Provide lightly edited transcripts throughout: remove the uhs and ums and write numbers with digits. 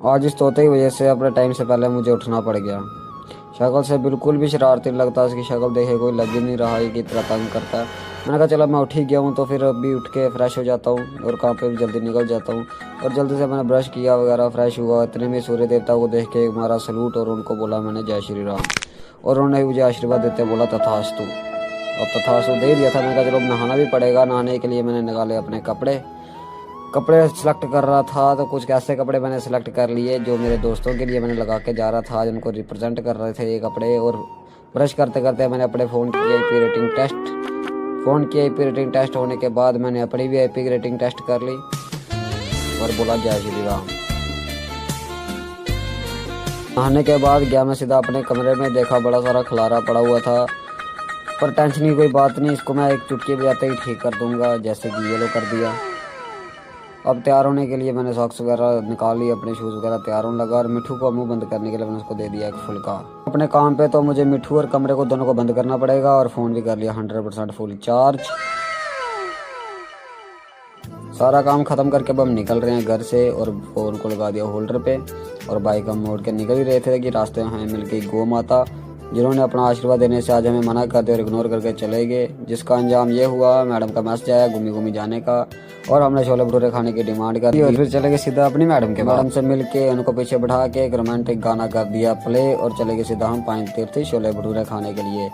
आज इस तोते की वजह से अपने टाइम से पहले मुझे उठना पड़ गया। शक्ल से बिल्कुल भी शरारती लगता है, इसकी शक्ल देखे कोई लग ही नहीं रहा है कि इतना तंग करता है। मैंने कहा चलो मैं उठ ही गया हूँ तो फिर अभी उठ के फ्रेश हो जाता हूँ और काम पे भी जल्दी निकल जाता हूँ। और जल्दी से मैंने ब्रश किया वगैरह, फ्रेश हुआ। इतने में सूर्य देवता को देख के हमारा सलूट और उनको बोला मैंने जय श्री राम। और उन्होंने मुझे आशीर्वाद देते बोला तथास्तु। और तथास्तु दे दिया था। मैंने कहा चलो नहाना भी पड़ेगा। नहाने के लिए मैंने निकाले अपने कपड़े सेलेक्ट कर रहा था तो कुछ ऐसे कपड़े मैंने सेलेक्ट कर लिए जो मेरे दोस्तों के लिए मैंने लगा के जा रहा था, जिनको रिप्रेजेंट कर रहे थे ये कपड़े। और ब्रश करते करते मैंने अपने फ़ोन की आईपी रेटिंग टेस्ट होने के बाद मैंने अपनी भी आईपी रेटिंग टेस्ट कर ली और बोला जय श्री राम। नहाने के बाद गया मैं सीधा अपने कमरे में, देखा बड़ा सारा खलारा पड़ा हुआ था। पर टेंशन की कोई बात नहीं, इसको मैं एक चुटकी बजाते ही ठीक कर दूंगा, जैसे कि ये लो कर दिया। अब तैयार होने के लिए मैंने सॉक्स वगैरह निकाल ली, अपने शूज़ वगैरह तैयार होने लगा। और मिठू को मुंह बंद करने के लिए मैंने उसको दे दिया एक फुल्का। अपने काम पे तो मुझे मिठू और कमरे को दोनों को बंद करना पड़ेगा। और फ़ोन भी कर लिया 100% फुल चार्ज। सारा काम ख़त्म करके अब हम निकल रहे हैं घर से और फ़ोन को लगा दिया होल्डर पे। और बाइक हम मोड़ के निकल ही रहे थे कि रास्ते में हमें मिल गई गौ माता, जिन्होंने अपना आशीर्वाद देने से आज हमें मना कर दिया और इग्नोर करके चले गए। जिसका अंजाम ये हुआ, मैडम का मैसेज आया घूमी जाने का और हमने छोले भटूरे खाने की डिमांड कर दी। और फिर चले गए सीधा अपनी मैडम से मिल के उनको पीछे बैठा के एक रोमांटिक गाना कर दिया प्ले और चले गए सीधा हम पाइन तीर्थ छोले भटूरे खाने के लिए।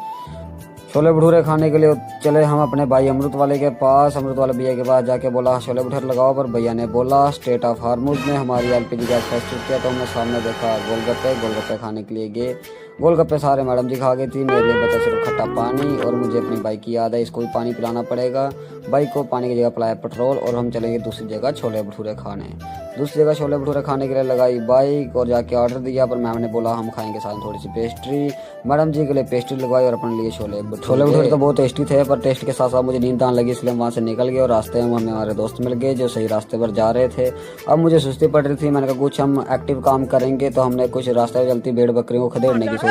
छोले भटूरे खाने के लिए चले हम अपने भाई अमृत वाले के पास। अमृत वाले भैया के पास जाके बोला छोले भटूरे लगाओ, पर भैया ने बोला स्टेट ऑफ हार्मोज में हमारी एलपीजी गैस फंस चुकी है। तो हमने सामने देखा गोलगप्पे खाने के लिए गए। गोलगप्पे सारे मैडम जी खा गई थी, मेरे लिए बचा सिर्फ खट्टा पानी। और मुझे अपनी बाइक की याद है, इसको भी पानी पिलाना पड़ेगा। बाइक को पानी की जगह पिलाया पेट्रोल। और हम चलेंगे दूसरी जगह छोले भटूरे खाने। दूसरी जगह छोले भटूरे खाने के लिए लगाई बाइक और जाके ऑर्डर दिया। पर मैम ने बोला हम खाएंगे साथ थोड़ी सी पेस्ट्री। मैडम जी के लिए पेस्ट्री लगवाई और अपने लिए छोले भटूरे तो बहुत टेस्टी थे, पर टेस्ट के साथ साथ मुझे नींद आने लगी, इसलिए वहाँ से निकल गए। और रास्ते में हमें हमारे दोस्त मिल गए जो सही रास्ते पर जा रहे थे। अब मुझे सुस्ती पड़ रही थी, मैंने कहा कुछ हम एक्टिव काम करेंगे। तो हमने कुछ रास्ते में चलती भेड़ बकरियों को खदेड़ने की सोची।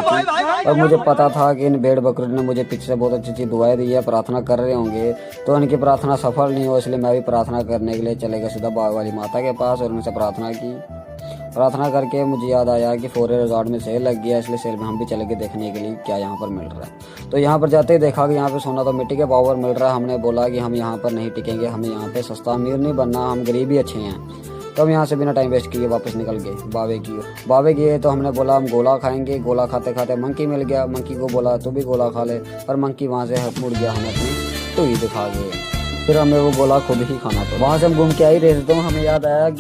और मुझे पता था कि इन भेड़ बकरियों ने मुझे पीछे से बहुत अच्छी अच्छी दुआएं दी है, प्रार्थना कर रहे होंगे, तो इनकी प्रार्थना सफल नहीं हो, इसलिए मैं भी प्रार्थना करने के लिए चले गया सीधा बाग वाली माता के पास और उनसे प्रार्थना की। प्रार्थना करके मुझे याद आया कि फोरे रिजॉर्ट में सेल लग गया, इसलिए सेल में हम भी चले गए देखने के लिए क्या यहाँ पर मिल रहा है। तो यहाँ पर जाते ही देखा कि यहाँ पे सोना तो मिट्टी के पावर मिल रहा है। हमने बोला कि हम यहाँ पर नहीं टिकेंगे, हमें यहाँ पे सस्ता अमीर नहीं बनना, हम गरीब ही अच्छे हैं। तो हम यहाँ से बिना टाइम वेस्ट किए वापस निकल गए बावे गए। तो हमने बोला हम गोला खाएंगे। गोला खाते खाते मंकी मिल गया। मंकी को बोला तू भी गोला खा ले, पर मंकी वहाँ से मुड़ गया, हमें अपनी टुई दिखा गए। फिर हमें वो गोला खुद ही खाना पड़ा। वहाँ से हम घूम के आ ही रहे थे तो हमें याद आया कि